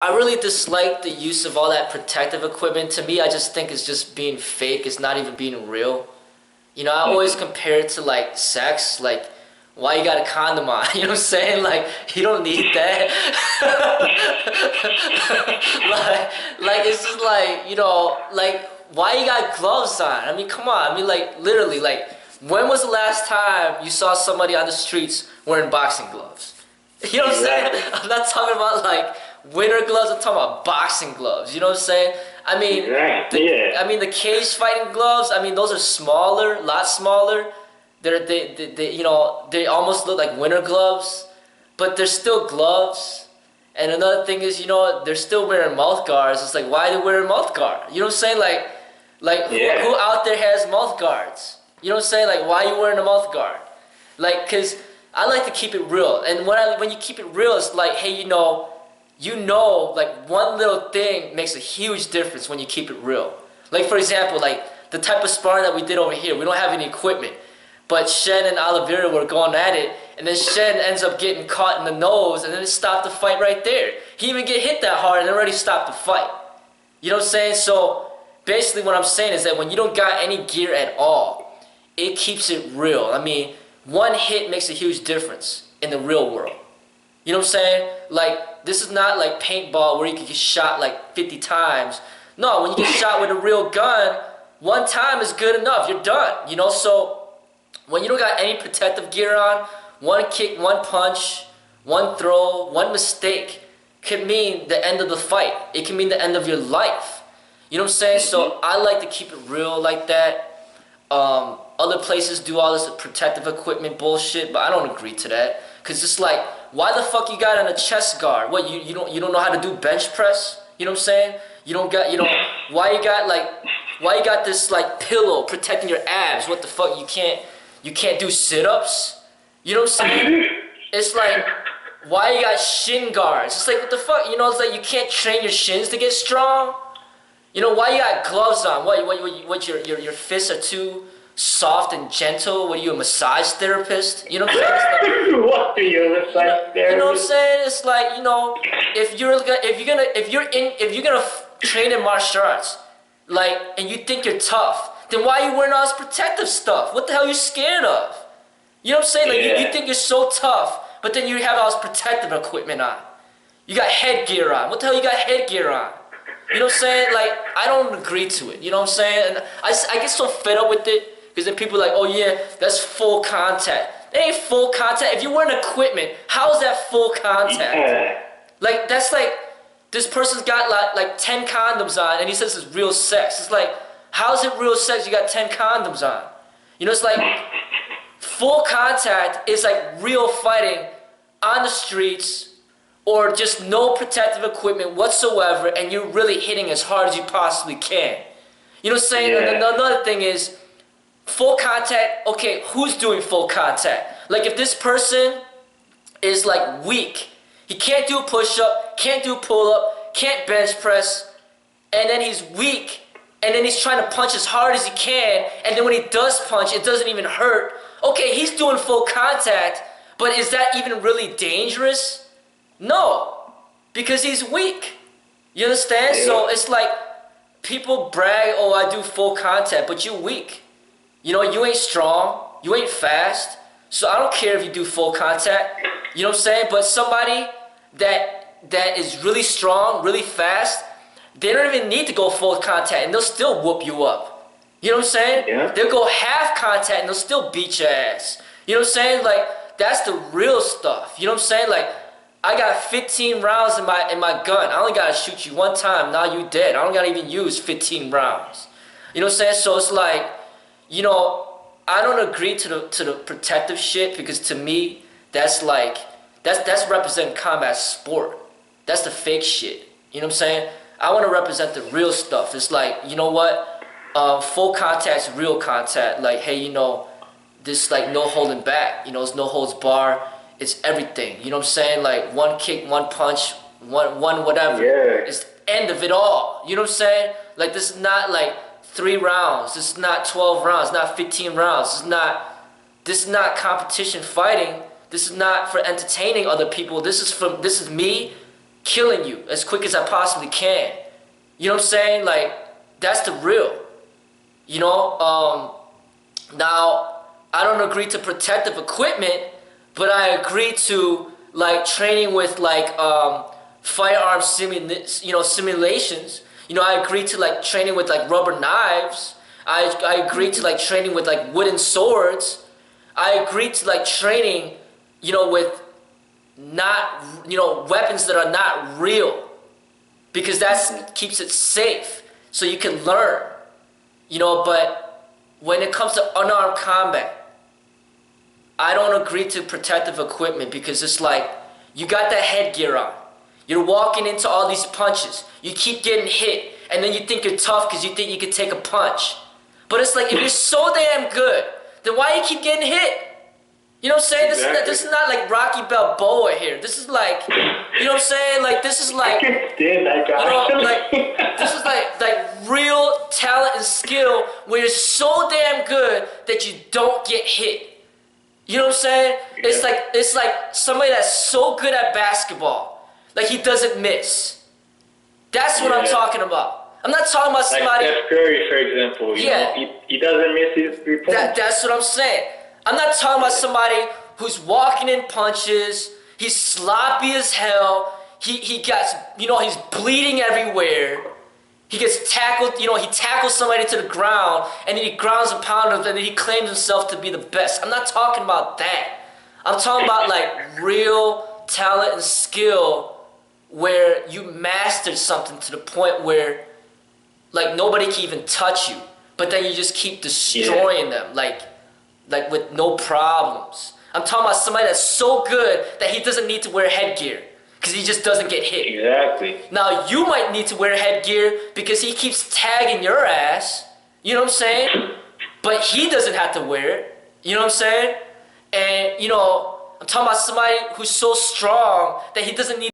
I really dislike the use of all that protective equipment. To me, I just think it's just being fake. It's not even being real. You know, I always compare it to like sex. Like, why you got a condom on? You know what I'm saying? Like, you don't need that. like it's just like, you know, like, why you got gloves on? I mean, come on. I mean, like, literally, like, when was the last time you saw somebody on the streets wearing boxing gloves? You know what I'm saying? I'm not talking about like winter gloves. I'm talking about boxing gloves. You know what I'm saying? I mean, the cage fighting gloves. I mean, those are smaller, a lot smaller. They you know, they almost look like winter gloves, but they're still gloves. And another thing is, you know, they're still wearing mouth guards. It's like, why are they wearing mouth guard? You know what I'm saying? Like who out there has mouth guards? You know what I'm saying? Like, why are you wearing a mouth guard? Like, cause I like to keep it real, and when you keep it real, it's like, hey, you know, like one little thing makes a huge difference when you keep it real. Like, for example, like the type of sparring that we did over here, we don't have any equipment, but Shen and Oliveira were going at it, and then Shen ends up getting caught in the nose, and then it stopped the fight right there. He didn't even get hit that hard, and it already stopped the fight. You know what I'm saying? So basically, what I'm saying is that when you don't got any gear at all, it keeps it real. I mean, one hit makes a huge difference in the real world. You know what I'm saying? Like, this is not like paintball where you can get shot like 50 times. No, when you get shot with a real gun, one time is good enough. You're done. You know, so when you don't got any protective gear on, one kick, one punch, one throw, one mistake could mean the end of the fight. It can mean the end of your life. You know what I'm saying? So I like to keep it real like that. Other places do all this protective equipment bullshit, but I don't agree to that. Cause it's like, why the fuck you got on a chest guard? What, you don't know how to do bench press? You know what I'm saying? You don't got, you know, why you got this like pillow protecting your abs? What the fuck, you can't do sit-ups? You know what I'm saying? It's like, why you got shin guards? It's like, what the fuck? You know, it's like you can't train your shins to get strong. You know, why you got gloves on? What your fists are too soft and gentle? What are you, a massage therapist? You know what I'm saying? Like, what are you, a massage therapist? You know what I'm saying? It's like, you know, if you're gonna train in martial arts, like, and you think you're tough, then why are you wearing all this protective stuff? What the hell are you scared of? You know what I'm saying? Like, you think you're so tough, but then you have all this protective equipment on. You got headgear on. What the hell you got headgear on? You know what I'm saying? Like, I don't agree to it. You know what I'm saying? And I get so fed up with it. Because then people are like, oh yeah, that's full contact. It ain't full contact. If you're wearing equipment, how is that full contact? Yeah. Like, that's like, this person's got like 10 condoms on and he says it's real sex. It's like, how is it real sex? You got 10 condoms on. You know, it's like, full contact is like real fighting on the streets or just no protective equipment whatsoever and you're really hitting as hard as you possibly can. You know what I'm saying? Yeah. And another thing is, full contact, okay, who's doing full contact? Like if this person is like weak, he can't do a push-up, can't do a pull-up, can't bench press, and then he's weak, and then he's trying to punch as hard as he can, and then when he does punch, it doesn't even hurt. Okay, he's doing full contact, but is that even really dangerous? No, because he's weak. You understand? Yeah. So it's like people brag, oh, I do full contact, but you're weak. You know, you ain't strong, you ain't fast, so I don't care if you do full contact, you know what I'm saying? But somebody that is really strong, really fast, they don't even need to go full contact and they'll still whoop you up. You know what I'm saying? Yeah. They'll go half contact and they'll still beat your ass. You know what I'm saying? Like, that's the real stuff. You know what I'm saying? Like, I got 15 rounds in my gun. I only gotta shoot you one time, now you dead. I don't gotta even use 15 rounds. You know what I'm saying? So it's like, you know, I don't agree to the protective shit because to me, that's like, that's representing combat sport. That's the fake shit. You know what I'm saying? I want to represent the real stuff. It's like, you know what? Full contact's real contact. Like, hey, you know, this like no holding back. You know, it's no holds bar. It's everything. You know what I'm saying? Like one kick, one punch, one whatever. Yeah. It's the end of it all. You know what I'm saying? Like this is not like 3 rounds. This is not 12 rounds. Not 15 rounds. This is not competition fighting. This is not for entertaining other people. This is me killing you as quick as I possibly can. You know what I'm saying? Like, that's the real. You know, now, I don't agree to protective equipment, but I agree to, like, training with, like, firearm simulations. You know, I agree to, like, training with, like, rubber knives. I agree to, like, training with, like, wooden swords. I agree to, like, training, you know, with not, you know, weapons that are not real. Because that keeps it safe, so you can learn. You know, but when it comes to unarmed combat, I don't agree to protective equipment because it's like, you got that headgear on. You're walking into all these punches. You keep getting hit, and then you think you're tough because you think you could take a punch. But it's like, if you're so damn good, then why you keep getting hit? You know what I'm saying? Exactly. This is not like Rocky Balboa here. This is like, you know what I'm saying? Like, this is like, I can't stand that guy. you know, like, this is like real talent and skill where you're so damn good that you don't get hit. You know what I'm saying? Yeah. It's like somebody that's so good at basketball, like he doesn't miss. That's what I'm talking about. I'm not talking about somebody. Like Steph Curry, for example. You know, he doesn't miss his 3 points. That's what I'm saying. I'm not talking about somebody who's walking in punches. He's sloppy as hell. He got, you know, he's bleeding everywhere. He gets tackled, you know, he tackles somebody to the ground, and then he grounds and pounds him, and then he claims himself to be the best. I'm not talking about that. I'm talking about, like, real talent and skill where you mastered something to the point where, like, nobody can even touch you, but then you just keep destroying them, like with no problems. I'm talking about somebody that's so good that he doesn't need to wear headgear because he just doesn't get hit. Exactly. Now, you might need to wear headgear because he keeps tagging your ass. You know what I'm saying? But he doesn't have to wear it. You know what I'm saying? And, you know, I'm talking about somebody who's so strong that he doesn't need